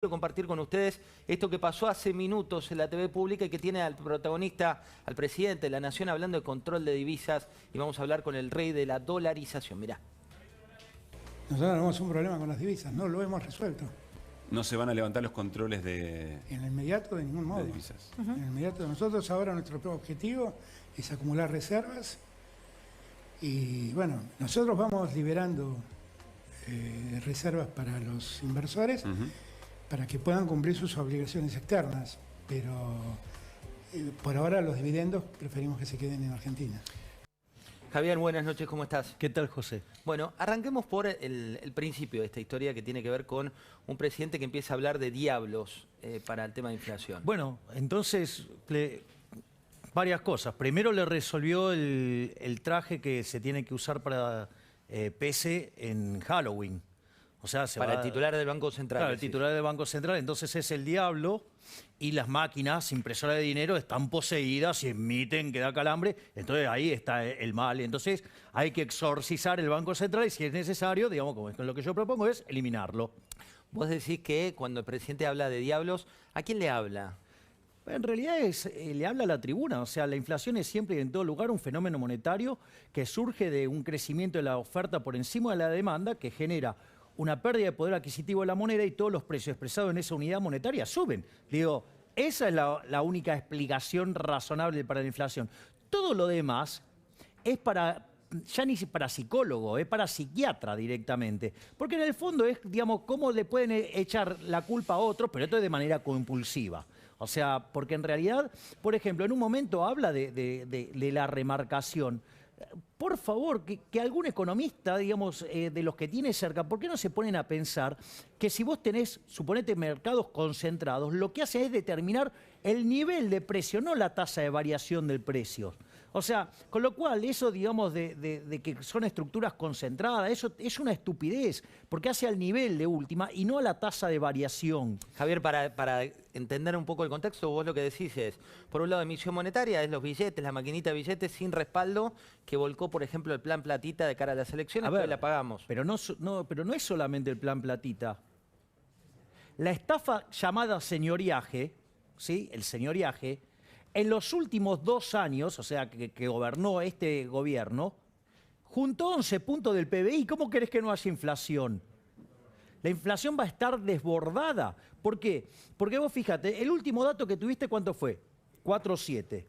Quiero compartir con ustedes esto que pasó hace minutos en la TV pública y que tiene al protagonista, al presidente de la Nación, hablando de control de divisas, y vamos a hablar con el rey de la dolarización. Mirá. Nosotros tenemos un problema con las divisas, no lo hemos resuelto. No se van a levantar los controles En el inmediato, de ningún modo. de divisas. En el inmediato, nosotros ahora nuestro objetivo es acumular reservas y bueno, nosotros vamos liberando reservas para los inversores para que puedan cumplir sus obligaciones externas, pero por ahora los dividendos preferimos que se queden en Argentina. Javier, buenas noches, ¿cómo estás? ¿Qué tal, José? Bueno, arranquemos por el principio de esta historia que tiene que ver con un presidente que empieza a hablar de diablos para el tema de inflación. Bueno, entonces, varias cosas. Primero le resolvió el traje que se tiene que usar para PC en Halloween. O sea, para el titular del Banco Central. Claro, el titular del Banco Central. Entonces es el diablo y las máquinas impresoras de dinero están poseídas y emiten, que da calambre. Entonces ahí está el mal. Entonces hay que exorcizar el Banco Central y si es necesario, digamos, como es lo que yo propongo, es eliminarlo. Vos decís que cuando el presidente habla de diablos, ¿a quién le habla? En realidad le habla a la tribuna, o sea, la inflación es siempre y en todo lugar un fenómeno monetario que surge de un crecimiento de la oferta por encima de la demanda que genera una pérdida de poder adquisitivo de la moneda y todos los precios expresados en esa unidad monetaria suben. Digo, esa es la única explicación razonable para la inflación. Todo lo demás es ya ni para psicólogo, es para psiquiatra directamente. Porque en el fondo es, digamos, cómo le pueden echar la culpa a otros, pero esto es de manera compulsiva. O sea, porque en realidad, por ejemplo, en un momento habla de la remarcación. Por favor, que algún economista, digamos, de los que tiene cerca, ¿por qué no se ponen a pensar que si vos tenés, suponete, mercados concentrados, lo que hace es determinar el nivel de precio, no la tasa de variación del precio? O sea, con lo cual eso, digamos, de que son estructuras concentradas, eso es una estupidez, porque hace al nivel de última y no a la tasa de variación. Javier, para entender un poco el contexto, vos lo que decís es, por un lado, emisión monetaria, es los billetes, la maquinita de billetes sin respaldo, que volcó, por ejemplo, el plan platita de cara a las elecciones, que hoy la pagamos. Pero no es solamente el plan platita. La estafa llamada señoriaje, ¿sí? El señoriaje, en los últimos 2 años, o sea, que gobernó este gobierno, juntó 11 puntos del PBI. ¿Cómo querés que no haya inflación? La inflación va a estar desbordada. ¿Por qué? Porque vos fíjate, el último dato que tuviste, ¿cuánto fue? 4,7.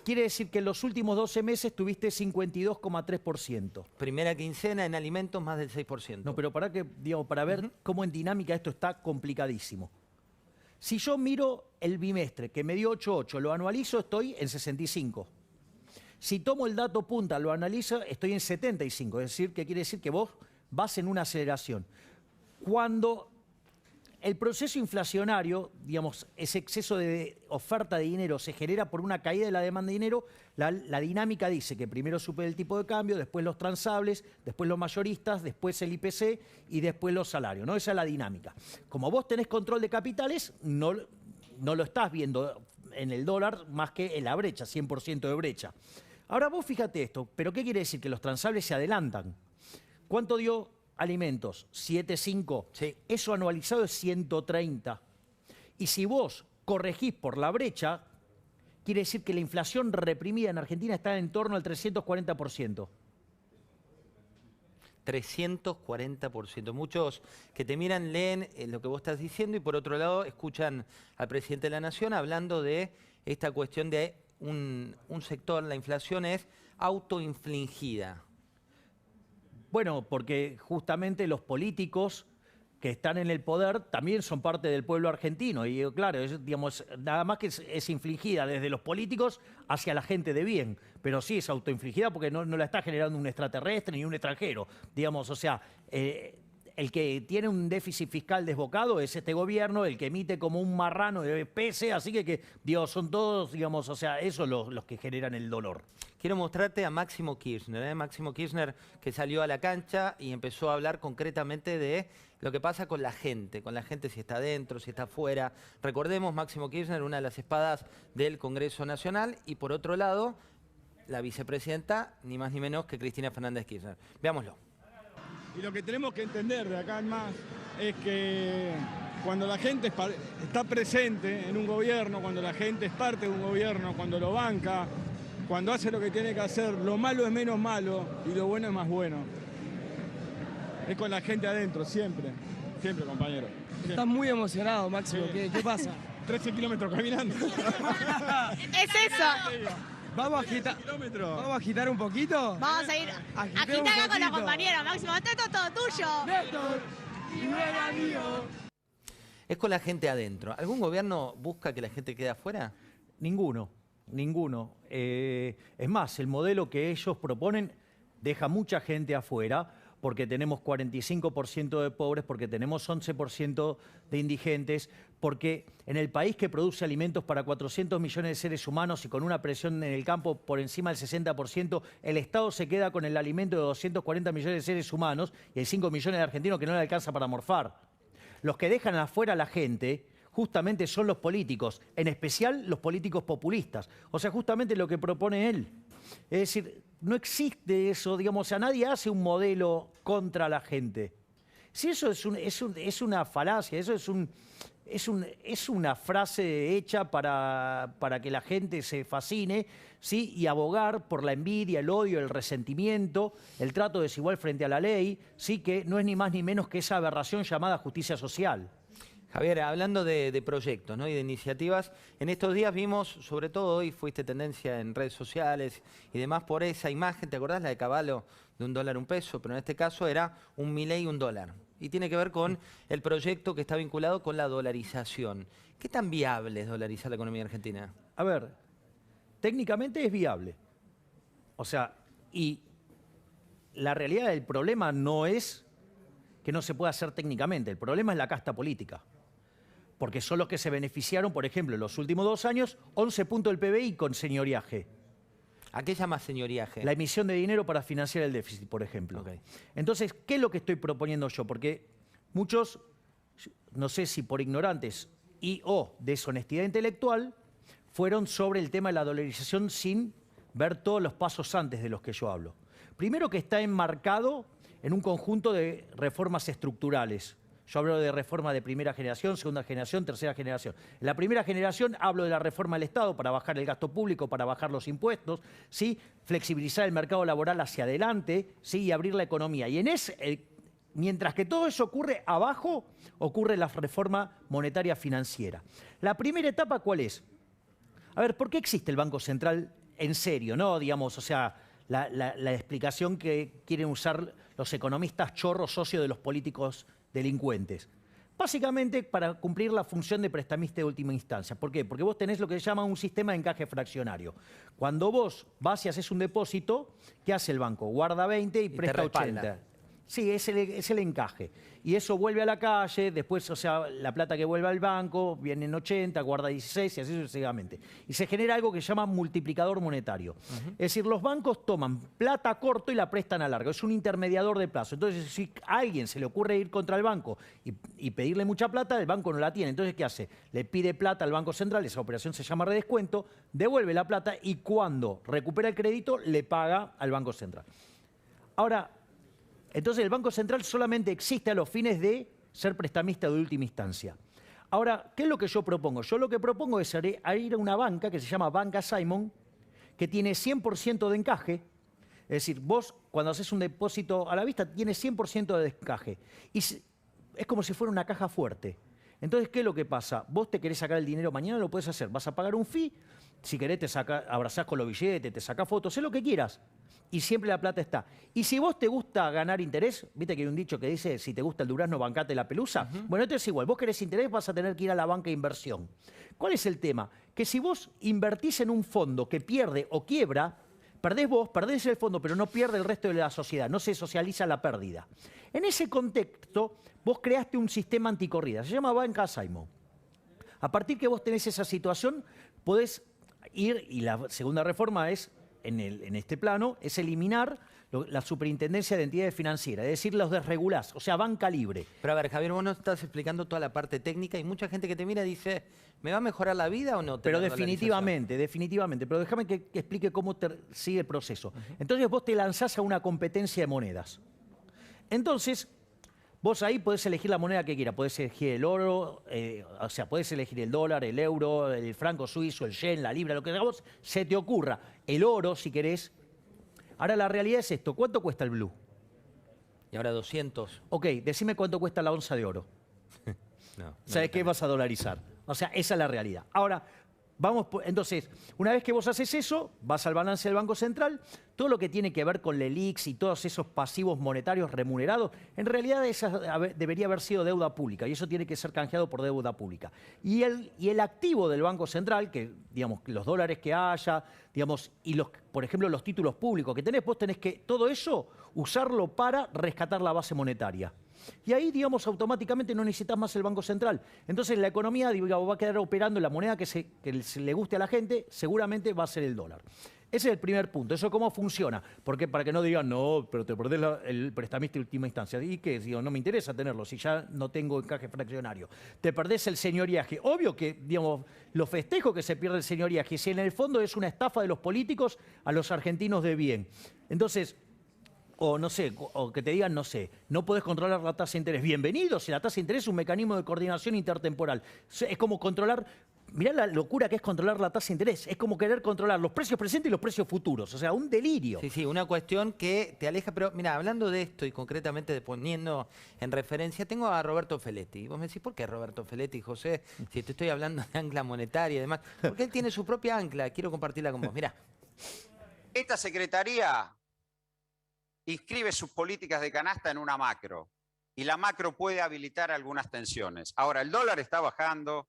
Quiere decir que en los últimos 12 meses tuviste 52,3%. Primera quincena en alimentos más del 6%. No, pero para ver cómo en dinámica esto está complicadísimo. Si yo miro el bimestre, que me dio 8,8, lo anualizo, estoy en 65. Si tomo el dato punta, lo analizo, estoy en 75. Es decir, ¿qué quiere decir? Que vos vas en una aceleración. Cuando el proceso inflacionario, digamos, ese exceso de oferta de dinero se genera por una caída de la demanda de dinero, la dinámica dice que primero sube el tipo de cambio, después los transables, después los mayoristas, después el IPC y después los salarios, ¿no? Esa es la dinámica. Como vos tenés control de capitales, no lo estás viendo en el dólar más que en la brecha, 100% de brecha. Ahora vos fíjate esto, ¿pero qué quiere decir? Que los transables se adelantan. ¿Cuánto dio alimentos? 7,5. Sí. Eso anualizado es 130. Y si vos corregís por la brecha, quiere decir que la inflación reprimida en Argentina está en torno al 340%. 340%. Muchos que te miran leen lo que vos estás diciendo y por otro lado escuchan al presidente de la Nación hablando de esta cuestión de un sector, la inflación es autoinfligida. Bueno, porque justamente los políticos que están en el poder también son parte del pueblo argentino. Y claro, digamos, nada más que es infligida desde los políticos hacia la gente de bien. Pero sí es autoinfligida porque no la está generando un extraterrestre ni un extranjero. Digamos, o sea, el que tiene un déficit fiscal desbocado es este gobierno, el que emite como un marrano de PC, así que Dios, son todos, digamos, o sea, esos los que generan el dolor. Quiero mostrarte a Máximo Kirchner, Máximo Kirchner que salió a la cancha y empezó a hablar concretamente de lo que pasa con la gente si está adentro, si está afuera. Recordemos, Máximo Kirchner, una de las espadas del Congreso Nacional y por otro lado, la vicepresidenta, ni más ni menos que Cristina Fernández Kirchner. Veámoslo. Y lo que tenemos que entender de acá en más es que cuando la gente está presente en un gobierno, cuando la gente es parte de un gobierno, cuando lo banca, cuando hace lo que tiene que hacer, lo malo es menos malo y lo bueno es más bueno. Es con la gente adentro, siempre, siempre, compañero. Siempre. Estás muy emocionado, Máximo. Sí. ¿Qué pasa? 13 kilómetros caminando. Es eso. Vamos a agitar un poquito. Vamos a ir. Agitemos Agita acá un con los poquito. compañeros, Máximo. Esto es todo tuyo. Néstor, y no era mío. Es con la gente adentro. ¿Algún gobierno busca que la gente quede afuera? Ninguno, ninguno. Es más, el modelo que ellos proponen deja mucha gente afuera porque tenemos 45% de pobres, porque tenemos 11% de indigentes, porque en el país que produce alimentos para 400 millones de seres humanos y con una presión en el campo por encima del 60%, el Estado se queda con el alimento de 240 millones de seres humanos y hay 5 millones de argentinos que no le alcanza para morfar. Los que dejan afuera a la gente justamente son los políticos, en especial los políticos populistas. O sea, justamente lo que propone él. Es decir, no existe eso, digamos, o sea, nadie hace un modelo contra la gente. Si eso es una falacia, eso es una frase hecha para que la gente se fascine, ¿sí? Y abogar por la envidia, el odio, el resentimiento, el trato desigual frente a la ley, ¿sí? Que no es ni más ni menos que esa aberración llamada justicia social. Javier, hablando de proyectos, ¿no? Y de iniciativas, en estos días vimos, sobre todo hoy fuiste tendencia en redes sociales y demás por esa imagen, ¿te acordás la de Cavallo de $1 un peso? Pero en este caso era un Milei $1. Y tiene que ver con el proyecto que está vinculado con la dolarización. ¿Qué tan viable es dolarizar la economía argentina? A ver, técnicamente es viable. O sea, y la realidad del problema no es que no se pueda hacer técnicamente, el problema es la casta política. Porque son los que se beneficiaron, por ejemplo, en los últimos 2 años, 11 puntos del PBI con señoriaje. ¿A qué llama señoriaje? La emisión de dinero para financiar el déficit, por ejemplo. Okay. Entonces, ¿qué es lo que estoy proponiendo yo? Porque muchos, no sé si por ignorantes o deshonestidad intelectual, fueron sobre el tema de la dolarización sin ver todos los pasos antes de los que yo hablo. Primero, que está enmarcado en un conjunto de reformas estructurales. Yo hablo de reforma de primera generación, segunda generación, tercera generación. En la primera generación hablo de la reforma del Estado para bajar el gasto público, para bajar los impuestos, ¿sí? Flexibilizar el mercado laboral hacia adelante, ¿sí? Y abrir la economía. Y mientras que todo eso ocurre, abajo ocurre la reforma monetaria financiera. La primera etapa, ¿cuál es? A ver, ¿por qué existe el Banco Central en serio? ¿No? Digamos, o sea, la explicación que quieren usar los economistas chorros socios de los políticos delincuentes. Básicamente para cumplir la función de prestamista de última instancia. ¿Por qué? Porque vos tenés lo que se llama un sistema de encaje fraccionario. Cuando vos vas y haces un depósito, ¿qué hace el banco? Guarda 20 y presta 80. Sí, es el encaje. Y eso vuelve a la calle, después, o sea, la plata que vuelve al banco, viene en 80, guarda 16 y así sucesivamente. Y se genera algo que se llama multiplicador monetario. Es decir, los bancos toman plata a corto y la prestan a largo. Es un intermediador de plazo. Entonces, si a alguien se le ocurre ir contra el banco y pedirle mucha plata, el banco no la tiene. Entonces, ¿qué hace? Le pide plata al Banco Central, esa operación se llama redescuento, devuelve la plata y cuando recupera el crédito, le paga al Banco Central. Ahora, entonces el Banco Central solamente existe a los fines de ser prestamista de última instancia. Ahora, ¿qué es lo que yo propongo? Yo lo que propongo es ir a una banca que se llama Banca Simon, que tiene 100% de encaje. Es decir, vos cuando haces un depósito a la vista tienes 100% de encaje. Y es como si fuera una caja fuerte. Entonces, ¿qué es lo que pasa? Vos te querés sacar el dinero mañana, lo puedes hacer. Vas a pagar un fee, si querés abrazás con los billetes, te sacás fotos, haz lo que quieras. Y siempre la plata está. Y si vos te gusta ganar interés, viste que hay un dicho que dice, si te gusta el durazno, bancate la pelusa. Bueno, esto es igual. Vos querés interés, vas a tener que ir a la banca de inversión. ¿Cuál es el tema? Que si vos invertís en un fondo que pierde o quiebra, perdés vos, perdés el fondo, pero no pierde el resto de la sociedad. No se socializa la pérdida. En ese contexto, vos creaste un sistema anticorrida. Se llama Banca Simon. A partir que vos tenés esa situación, podés ir, y la segunda reforma es, en este plano, es eliminar la superintendencia de entidades financieras, es decir, los desregulás, o sea, banca libre. Pero a ver, Javier, vos nos estás explicando toda la parte técnica y mucha gente que te mira dice, ¿me va a mejorar la vida o no? Pero definitivamente. Pero déjame que explique cómo sigue el proceso. Entonces vos te lanzás a una competencia de monedas. Entonces, Vos ahí podés elegir la moneda que quieras. Podés elegir el oro, o sea, podés elegir el dólar, el euro, el franco suizo, el yen, la libra, lo que a vos se te ocurra. El oro, si querés. Ahora, la realidad es esto. ¿Cuánto cuesta el blue? Y ahora 200. Ok, decime cuánto cuesta la onza de oro. No, ¿Sabes qué vas a dolarizar? O sea, esa es la realidad. Ahora, entonces, una vez que vos haces eso, vas al balance del Banco Central, todo lo que tiene que ver con la LELIX y todos esos pasivos monetarios remunerados, en realidad esa debería haber sido deuda pública y eso tiene que ser canjeado por deuda pública. Y el activo del Banco Central, que digamos los dólares que haya, digamos, y por ejemplo los títulos públicos que tenés, vos tenés que todo eso usarlo para rescatar la base monetaria. Y ahí, digamos, automáticamente no necesitas más el Banco Central. Entonces la economía, digamos, va a quedar operando en la moneda que le guste a la gente, seguramente va a ser el dólar. Ese es el primer punto. ¿Eso cómo funciona? Porque para que no digan, no, pero te perdés el prestamista de última instancia. ¿Y qué? Digo, no me interesa tenerlo si ya no tengo encaje fraccionario. Te perdés el señoriaje. Obvio que, digamos, los festejos que se pierde el señoriaje, si en el fondo es una estafa de los políticos a los argentinos de bien. Entonces, o no sé, o que te digan, no sé, no podés controlar la tasa de interés. Bienvenido, si la tasa de interés es un mecanismo de coordinación intertemporal. Es como controlar, mirá la locura que es controlar la tasa de interés. Es como querer controlar los precios presentes y los precios futuros. O sea, un delirio. Sí, sí, una cuestión que te aleja. Pero mira, hablando de esto y concretamente poniendo en referencia, tengo a Roberto Feletti. Y vos me decís, ¿por qué Roberto Feletti, José? Si te estoy hablando de ancla monetaria y demás. Porque él tiene su propia ancla. Quiero compartirla con vos. Mirá. Esta secretaría inscribe sus políticas de canasta en una macro y la macro puede habilitar algunas tensiones. Ahora, el dólar está bajando,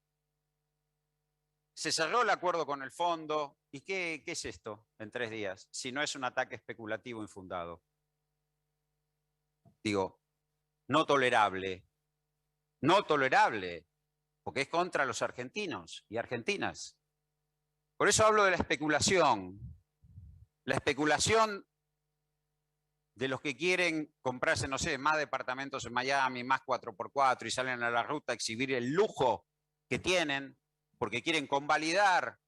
se cerró el acuerdo con el fondo. ¿Y qué es esto en 3 días? Si no es un ataque especulativo infundado. Digo, no tolerable, porque es contra los argentinos y argentinas. Por eso hablo de la especulación. La especulación de los que quieren comprarse, no sé, más departamentos en Miami, más 4x4 y salen a la ruta a exhibir el lujo que tienen porque quieren convalidar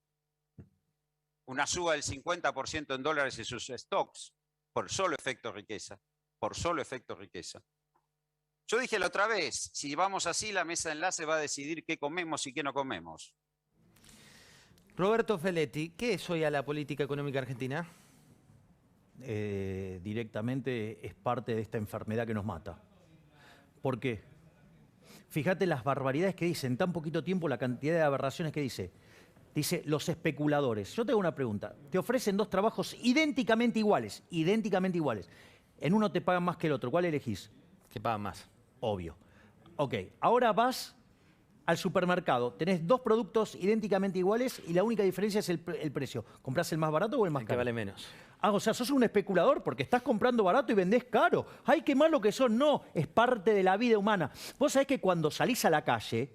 una suba del 50% en dólares en sus stocks por solo efecto riqueza, Yo dije la otra vez, si vamos así, la mesa de enlace va a decidir qué comemos y qué no comemos. Roberto Feletti, ¿qué es hoy a la política económica argentina? Directamente es parte de esta enfermedad que nos mata. ¿Por qué? Fíjate las barbaridades que dice, en tan poquito tiempo la cantidad de aberraciones que dice. Dice, los especuladores. Yo te hago una pregunta. Te ofrecen 2 trabajos idénticamente iguales. En uno te pagan más que el otro. ¿Cuál elegís? Que pagan más. Obvio. Ok, ahora vas al supermercado. Tenés 2 productos idénticamente iguales y la única diferencia es el precio. ¿Comprás el más barato o el más El caro? que vale menos. Ah, o sea, sos un especulador porque estás comprando barato y vendés caro. ¡Ay, qué malo que sos! No, es parte de la vida humana. Vos sabés que cuando salís a la calle,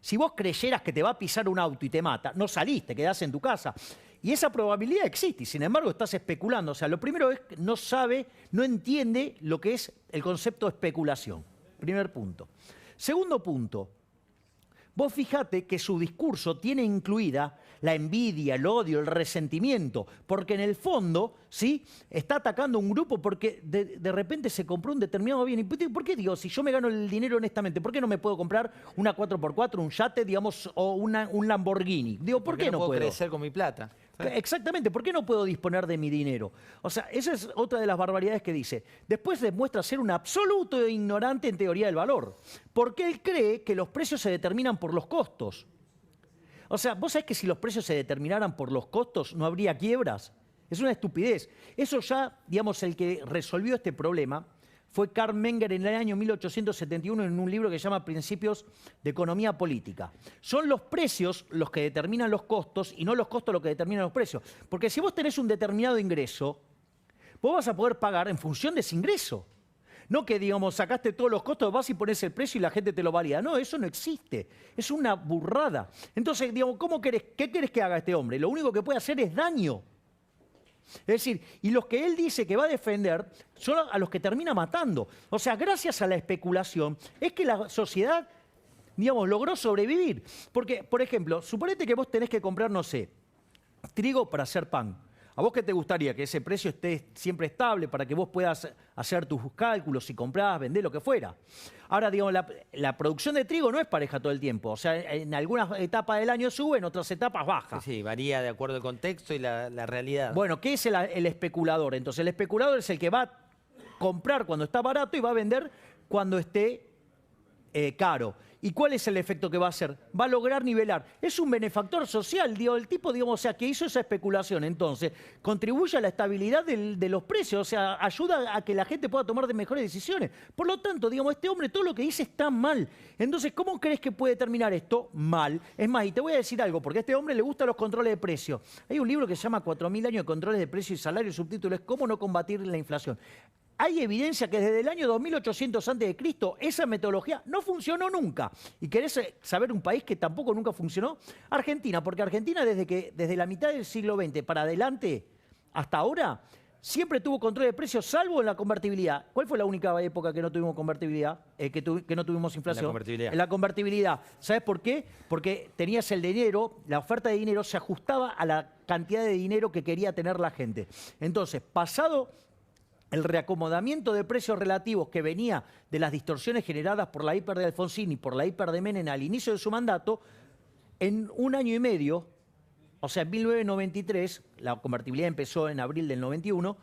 si vos creyeras que te va a pisar un auto y te mata, no salís, te quedás en tu casa. Y esa probabilidad existe y sin embargo estás especulando. O sea, lo primero es que no entiende lo que es el concepto de especulación. Primer punto. Segundo punto. Vos fijate que su discurso tiene incluida la envidia, el odio, el resentimiento, porque en el fondo, ¿sí?, está atacando a un grupo porque de repente se compró un determinado bien. ¿Y por qué digo, si yo me gano el dinero honestamente, por qué no me puedo comprar una 4x4, un yate, digamos, o un Lamborghini? Digo, ¿por qué no puedo crecer con mi plata? Exactamente, ¿por qué no puedo disponer de mi dinero? O sea, esa es otra de las barbaridades que dice. Después demuestra ser un absoluto ignorante en teoría del valor, porque él cree que los precios se determinan por los costos. O sea, vos sabés que si los precios se determinaran por los costos no habría quiebras. Es una estupidez. Eso ya, digamos, el que resolvió este problema fue Karl Menger en el año 1871 en un libro que se llama Principios de Economía Política. Son los precios los que determinan los costos y no los costos los que determinan los precios. Porque si vos tenés un determinado ingreso, vos vas a poder pagar en función de ese ingreso. No que, digamos, sacaste todos los costos, vas y pones el precio y la gente te lo valida. No, eso no existe. Es una burrada. Entonces, digamos, ¿qué querés que haga este hombre? Lo único que puede hacer es daño. Es decir, y los que él dice que va a defender son a los que termina matando. O sea, gracias a la especulación es que la sociedad, digamos, logró sobrevivir. Porque, por ejemplo, suponete que vos tenés que comprar, no sé, trigo para hacer pan. ¿A vos qué te gustaría? ¿Que ese precio esté siempre estable para que vos puedas hacer tus cálculos, si comprás, vendés, lo que fuera? Ahora, digamos, la producción de trigo no es pareja todo el tiempo. O sea, en algunas etapas del año sube, en otras etapas baja. Sí, varía de acuerdo al contexto y la realidad. Bueno, ¿qué es el especulador? Entonces, el especulador es el que va a comprar cuando está barato y va a vender cuando esté caro. ¿Y cuál es el efecto que va a hacer? Va a lograr nivelar. Es un benefactor social, digo, el tipo, digamos, o sea, que hizo esa especulación. Entonces, contribuye a la estabilidad de los precios, o sea, ayuda a que la gente pueda tomar de mejores decisiones. Por lo tanto, digamos, este hombre todo lo que dice está mal. Entonces, ¿cómo crees que puede terminar esto? Mal. Es más, y te voy a decir algo, porque a este hombre le gustan los controles de precio. Hay un libro que se llama 4000 años de controles de precio y salario, el subtítulo es ¿Cómo no combatir la inflación? Hay evidencia que desde el año 2800 a.C. esa metodología no funcionó nunca. ¿Y querés saber un país que tampoco nunca funcionó? Argentina, porque Argentina desde la mitad del siglo XX para adelante, hasta ahora, siempre tuvo control de precios, salvo en la convertibilidad. ¿Cuál fue la única época que no tuvimos convertibilidad? Que no tuvimos inflación. La convertibilidad. La convertibilidad. ¿Sabes por qué? Porque tenías el dinero, la oferta de dinero se ajustaba a la cantidad de dinero que quería tener la gente. Entonces, pasado el reacomodamiento de precios relativos que venía de las distorsiones generadas por la hiper de Alfonsín y por la hiper de Menem al inicio de su mandato, en un año y medio, o sea, en 1993, la convertibilidad empezó en abril del 91,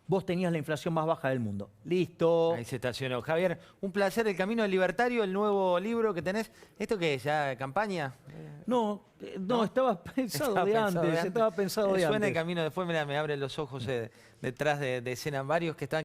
vos tenías la inflación más baja del mundo. Listo. Ahí se estacionó. Javier, un placer. El Camino del Libertario, el nuevo libro que tenés. ¿Esto qué es? ¿Ya campaña? No, estaba pensado de antes. Estaba pensado de Suena antes. el camino. Después me abre los ojos detrás de escena varios que están